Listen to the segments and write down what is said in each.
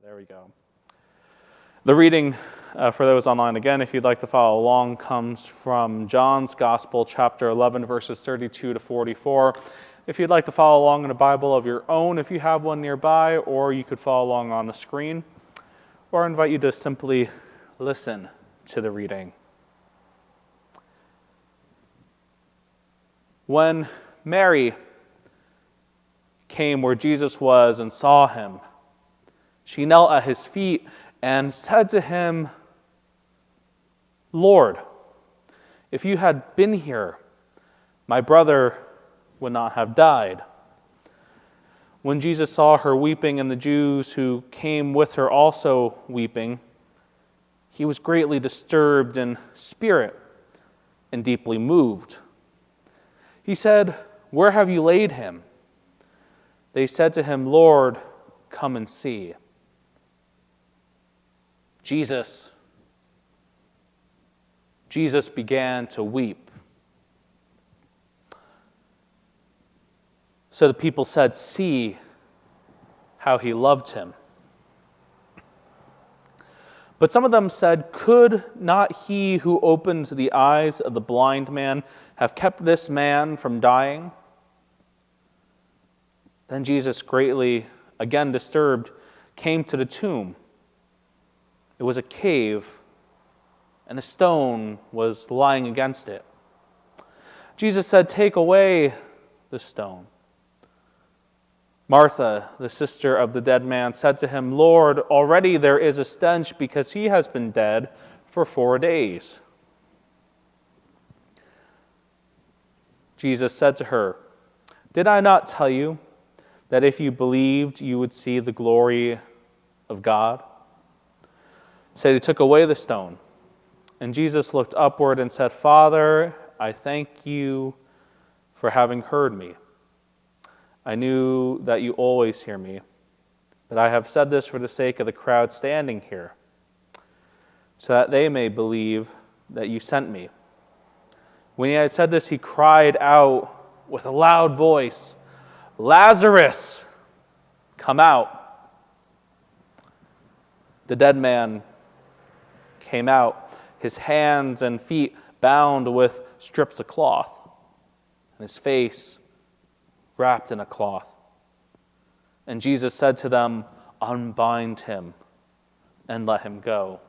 There we go. The reading for those online, again, if you'd like to follow along, comes from John's Gospel, chapter 11, verses 32 to 44. If you'd like to follow along in a Bible of your own, if you have one nearby, or you could follow along on the screen, or I invite you to simply listen to the reading. When Mary came where Jesus was and saw him, she knelt at his feet and said to him, "Lord, if you had been here, my brother would not have died." When Jesus saw her weeping and the Jews who came with her also weeping, he was greatly disturbed in spirit and deeply moved. He said, "Where have you laid him?" They said to him, "Lord, come and see." Jesus began to weep. So the people said, "See how he loved him." But some of them said, "Could not he who opened the eyes of the blind man have kept this man from dying?" Then Jesus, greatly again disturbed, came to the tomb. It was a cave, and a stone was lying against it. Jesus said, "Take away the stone." Martha, the sister of the dead man, said to him, "Lord, already there is a stench because he has been dead for 4 days." Jesus said to her, "Did I not tell you that if you believed, you would see the glory of God?" So he took away the stone. And Jesus looked upward and said, "Father, I thank you for having heard me. I knew that you always hear me, but I have said this for the sake of the crowd standing here, so that they may believe that you sent me." When he had said this, he cried out with a loud voice, "Lazarus, come out." The dead man came out, his hands and feet bound with strips of cloth, and his face wrapped in a cloth. And Jesus said to them, "Unbind him and let him go."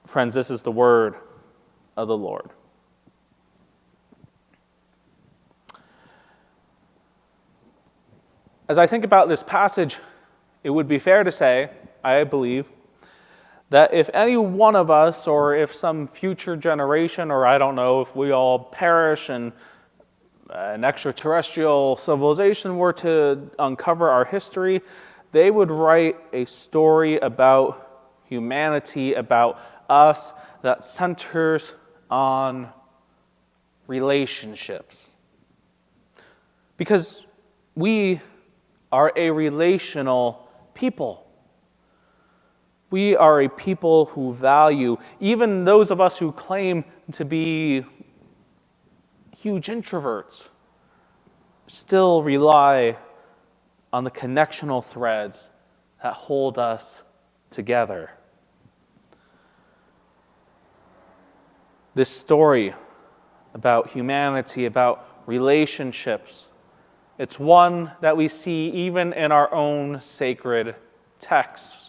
Friends, this is the word of the Lord. As I think about this passage, it would be fair to say, I believe, that if any one of us, or if some future generation, or I don't know, if we all perish and an extraterrestrial civilization were to uncover our history, they would write a story about humanity, about us, that centers on relationships. Because we are a relational people. We are a people who value, even those of us who claim to be huge introverts, still rely on the connectional threads that hold us together. This story about humanity, about relationships, it's one that we see even in our own sacred texts.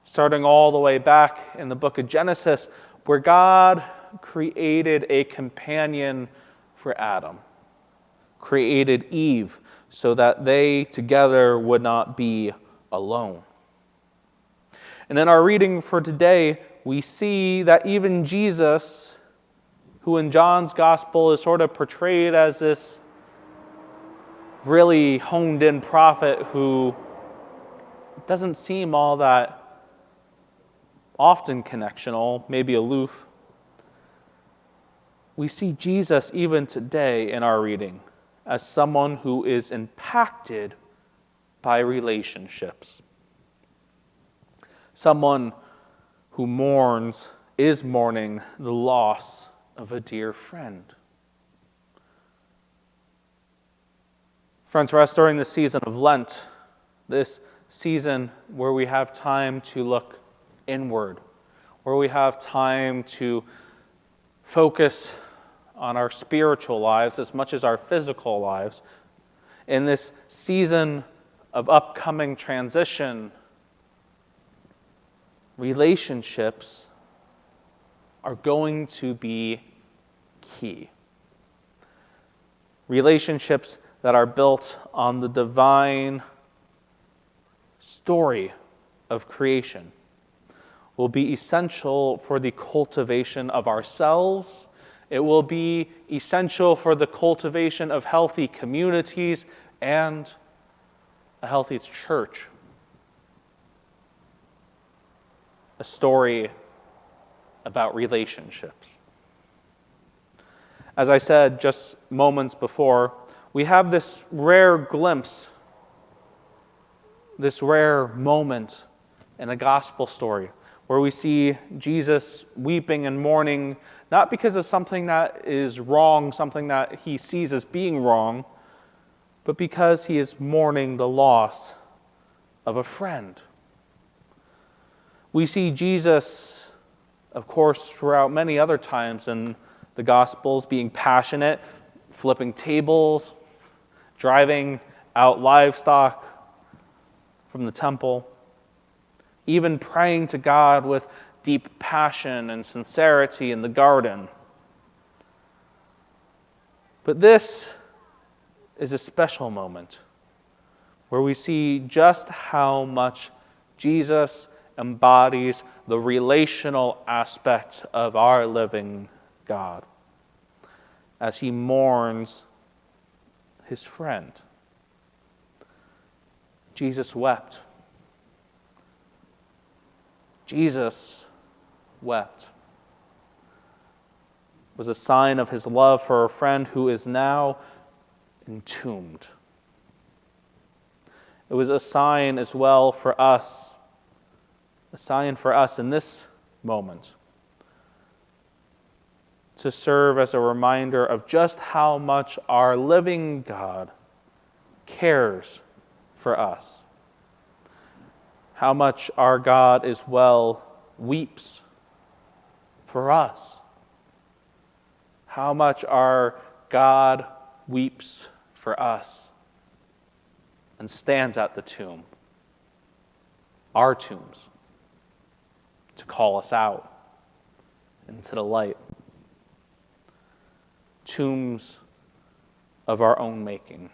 Starting all the way back in the book of Genesis, where God created a companion for Adam, created Eve, so that they together would not be alone. And in our reading for today, we see that even Jesus, who in John's gospel is sort of portrayed as this really honed-in prophet who doesn't seem all that often connectional, maybe aloof. We see Jesus even today in our reading as someone who is impacted by relationships. Someone who is mourning the loss of a dear friend. Friends, for us during the season of Lent, this season where we have time to look inward, where we have time to focus on our spiritual lives as much as our physical lives, in this season of upcoming transition, relationships are going to be key. Relationships that are built on the divine story of creation will be essential for the cultivation of ourselves. It will be essential for the cultivation of healthy communities and a healthy church. A story about relationships. As I said just moments before, we have this rare glimpse, this rare moment in a gospel story where we see Jesus weeping and mourning, not because of something that is wrong, something that he sees as being wrong, but because he is mourning the loss of a friend. We see Jesus, of course, throughout many other times in the Gospels, being passionate, flipping tables, driving out livestock from the temple, even praying to God with deep passion and sincerity in the garden. But this is a special moment where we see just how much Jesus embodies the relational aspect of our living God as he mourns his friend. Jesus wept. Jesus wept. It was a sign of his love for a friend who is now entombed. It was a sign as well for us, a sign for us in this moment, to serve as a reminder of just how much our living God cares for us. How much our God as well weeps for us. How much our God weeps for us and stands at the tomb, our tombs, to call us out into the light. Tombs of our own making.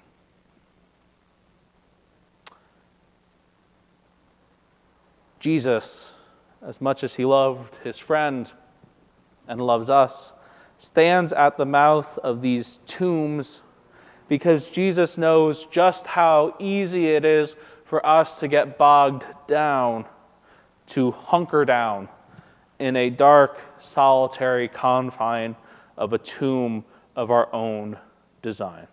Jesus, as much as he loved his friend and loves us, stands at the mouth of these tombs because Jesus knows just how easy it is for us to get bogged down, to hunker down in a dark, solitary confine of a tomb of our own design.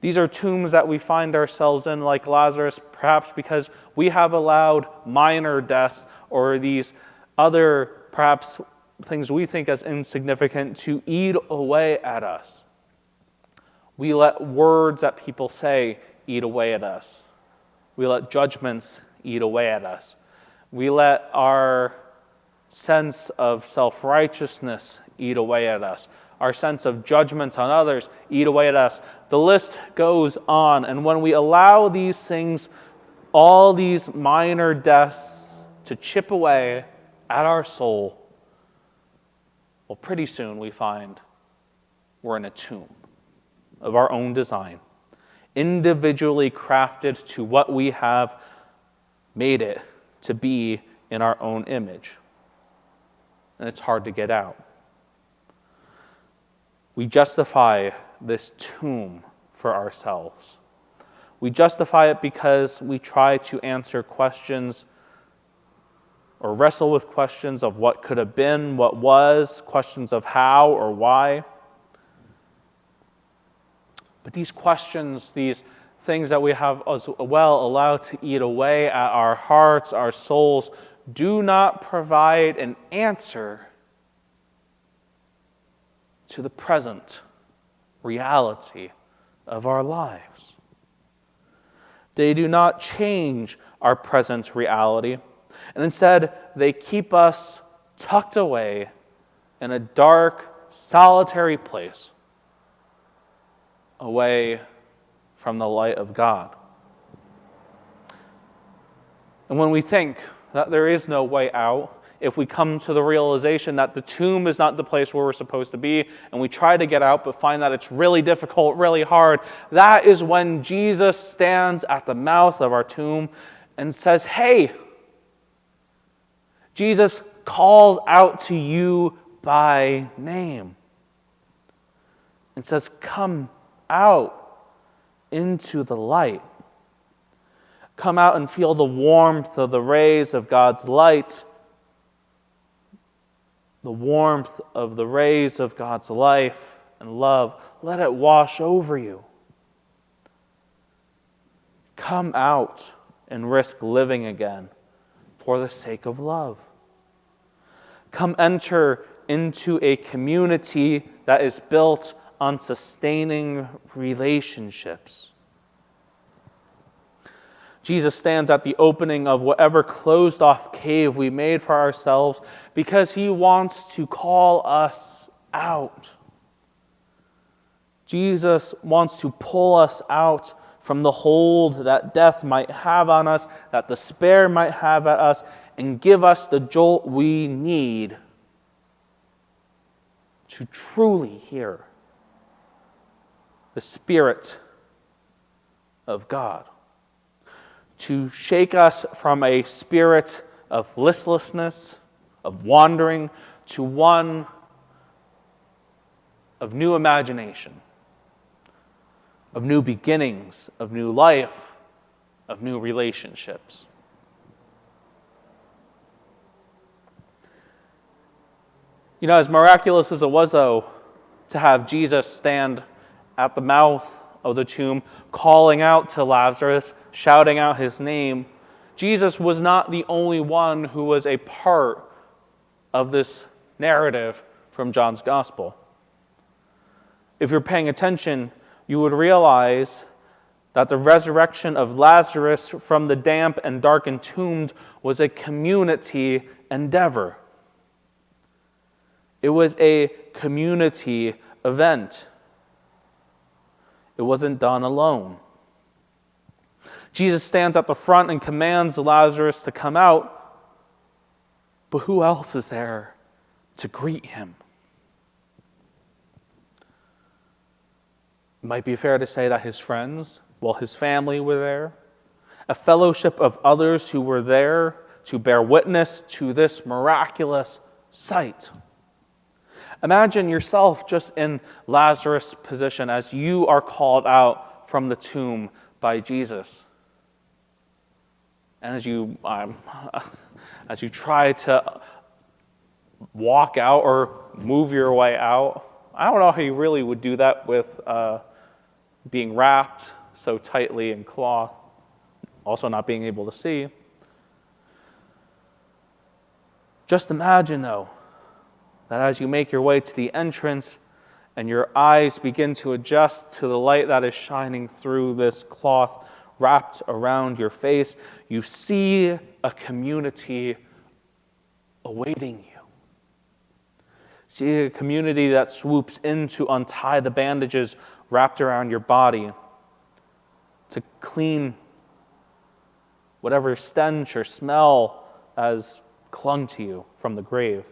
These are tombs that we find ourselves in, like Lazarus, perhaps because we have allowed minor deaths or these other, perhaps, things we think as insignificant to eat away at us. We let words that people say eat away at us. We let judgments eat away at us. We let our sense of self-righteousness eat away at us. Our sense of judgment on others eat away at us. The list goes on. And when we allow these things, all these minor deaths to chip away at our soul, well, pretty soon we find we're in a tomb of our own design, individually crafted to what we have made it to be in our own image. And it's hard to get out. We justify this tomb for ourselves. We justify it because we try to answer questions or wrestle with questions of what could have been, what was, questions of how or why. But these questions, these things that we have as well allowed to eat away at our hearts, our souls, do not provide an answer to the present reality of our lives. They do not change our present reality, and instead they keep us tucked away in a dark, solitary place, away from the light of God. And when we think that there is no way out, if we come to the realization that the tomb is not the place where we're supposed to be, and we try to get out but find that it's really difficult, really hard, that is when Jesus stands at the mouth of our tomb and says, "Hey!" Jesus calls out to you by name and says, "Come out into the light. Come out and feel the warmth of the rays of God's light, the warmth of the rays of God's life and love. Let it wash over you. Come out and risk living again for the sake of love. Come enter into a community that is built on sustaining relationships." Jesus stands at the opening of whatever closed-off cave we made for ourselves because he wants to call us out. Jesus wants to pull us out from the hold that death might have on us, that despair might have at us, and give us the jolt we need to truly hear the Spirit of God, to shake us from a spirit of listlessness, of wandering, to one of new imagination, of new beginnings, of new life, of new relationships. You know, as miraculous as it was, though, to have Jesus stand at the mouth of the tomb, calling out to Lazarus, shouting out his name, Jesus was not the only one who was a part of this narrative from John's Gospel. If you're paying attention, you would realize that the resurrection of Lazarus from the damp and darkened tomb was a community endeavor. It was a community event. It wasn't done alone. Jesus stands at the front and commands Lazarus to come out, but who else is there to greet him? It might be fair to say that his friends, his family were there, a fellowship of others who were there to bear witness to this miraculous sight. Imagine yourself just in Lazarus' position as you are called out from the tomb by Jesus. And as you try to walk out or move your way out, I don't know how you really would do that with being wrapped so tightly in cloth, also not being able to see. Just imagine, though, that as you make your way to the entrance and your eyes begin to adjust to the light that is shining through this cloth wrapped around your face, you see a community awaiting you. See a community that swoops in to untie the bandages wrapped around your body, to clean whatever stench or smell has clung to you from the grave.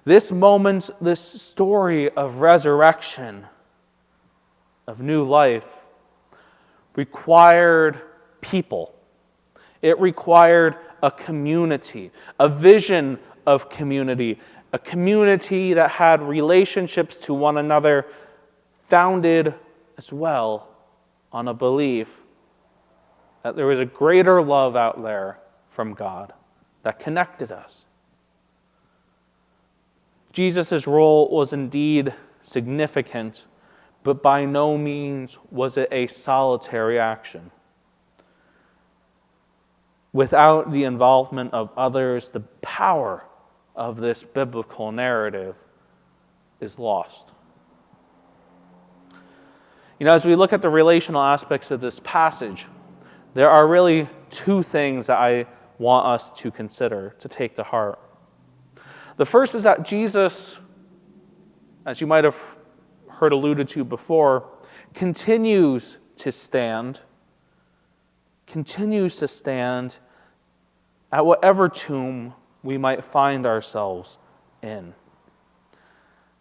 This moment, this story of resurrection, of new life, required people. It required a community, a vision of community, a community that had relationships to one another, founded as well on a belief that there was a greater love out there from God that connected us. Jesus' role was indeed significant, but by no means was it a solitary action. Without the involvement of others, the power of this biblical narrative is lost. As we look at the relational aspects of this passage, there are really two things that I want us to consider, to take to heart. The first is that Jesus, as you might have heard alluded to before, continues to stand at whatever tomb we might find ourselves in.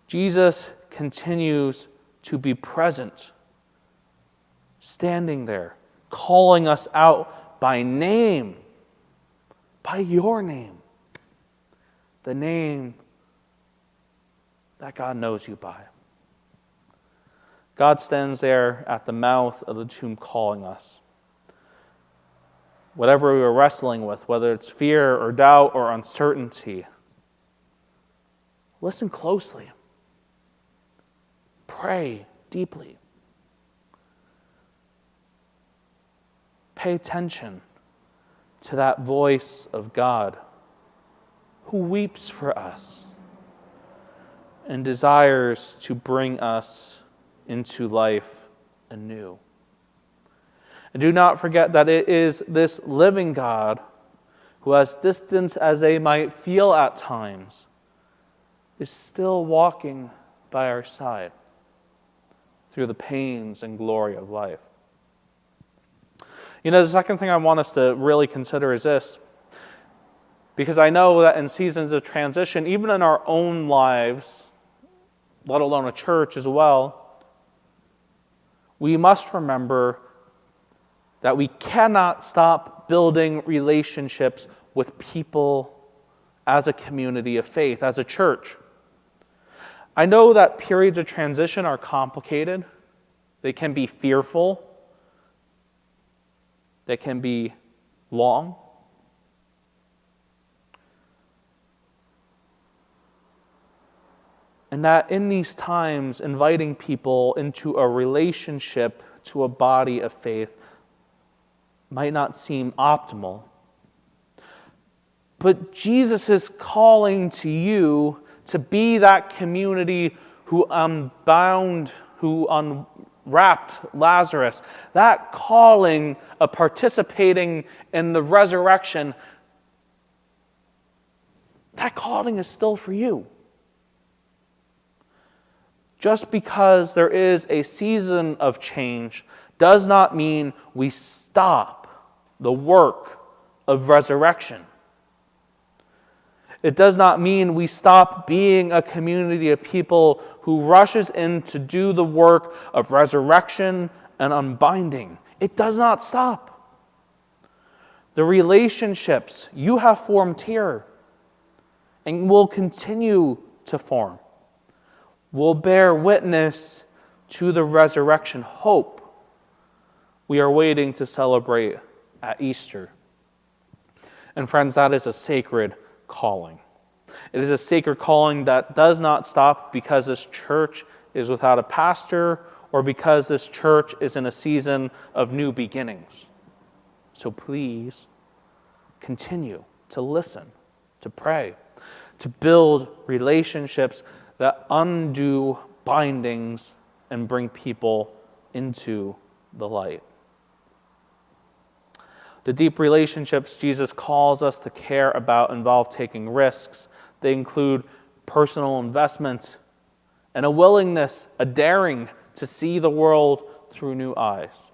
Jesus continues to be present, standing there, calling us out by name, by your name, the name that God knows you by. God stands there at the mouth of the tomb calling us. Whatever we are wrestling with, whether it's fear or doubt or uncertainty, listen closely. Pray deeply. Pay attention to that voice of God who weeps for us and desires to bring us into life anew. And do not forget that it is this living God who, as distant as they might feel at times, is still walking by our side through the pains and glory of life. The second thing I want us to really consider is this, because I know that in seasons of transition, even in our own lives, let alone a church as well, we must remember that we cannot stop building relationships with people as a community of faith, as a church. I know that periods of transition are complicated. They can be fearful. They can be long. And that in these times, inviting people into a relationship to a body of faith might not seem optimal. But Jesus is calling to you to be that community who unbound, who unwrapped Lazarus. That calling of participating in the resurrection, that calling is still for you. Just because there is a season of change does not mean we stop the work of resurrection. It does not mean we stop being a community of people who rushes in to do the work of resurrection and unbinding. It does not stop. The relationships you have formed here and will continue to form will bear witness to the resurrection hope we are waiting to celebrate at Easter. And friends, that is a sacred calling. It is a sacred calling that does not stop because this church is without a pastor or because this church is in a season of new beginnings. So please continue to listen, to pray, to build relationships that undo bindings and bring people into the light. The deep relationships Jesus calls us to care about involve taking risks. They include personal investment and a willingness, a daring to see the world through new eyes,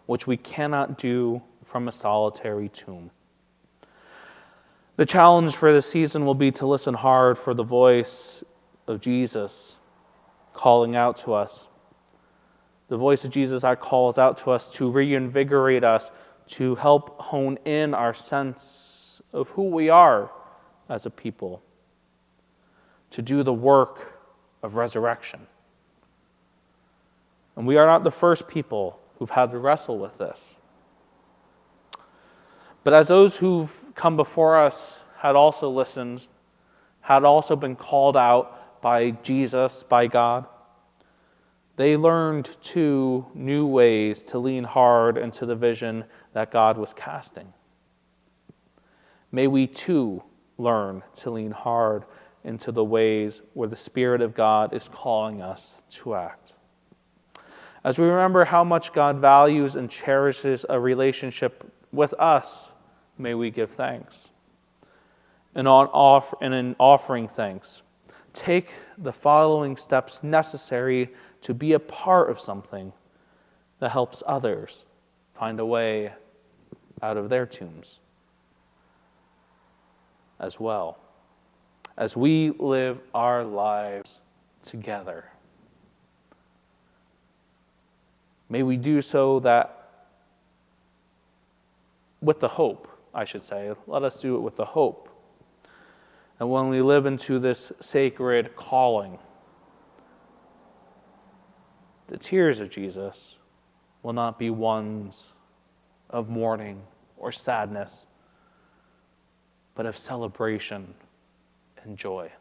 which we cannot do from a solitary tomb. The challenge for this season will be to listen hard for the voice of Jesus calling out to us. The voice of Jesus that calls out to us to reinvigorate us, to help hone in our sense of who we are as a people, to do the work of resurrection. And we are not the first people who've had to wrestle with this. But as those who've come before us had also listened, had also been called out by Jesus, by God, they learned too new ways to lean hard into the vision that God was casting. May we too learn to lean hard into the ways where the Spirit of God is calling us to act. As we remember how much God values and cherishes a relationship with us, may we give thanks. And in offering thanks, take the following steps necessary to be a part of something that helps others find a way out of their tombs as well, as we live our lives together. May we do so with the hope, I should say. Let us do it with the hope. And when we live into this sacred calling, the tears of Jesus will not be ones of mourning or sadness, but of celebration and joy.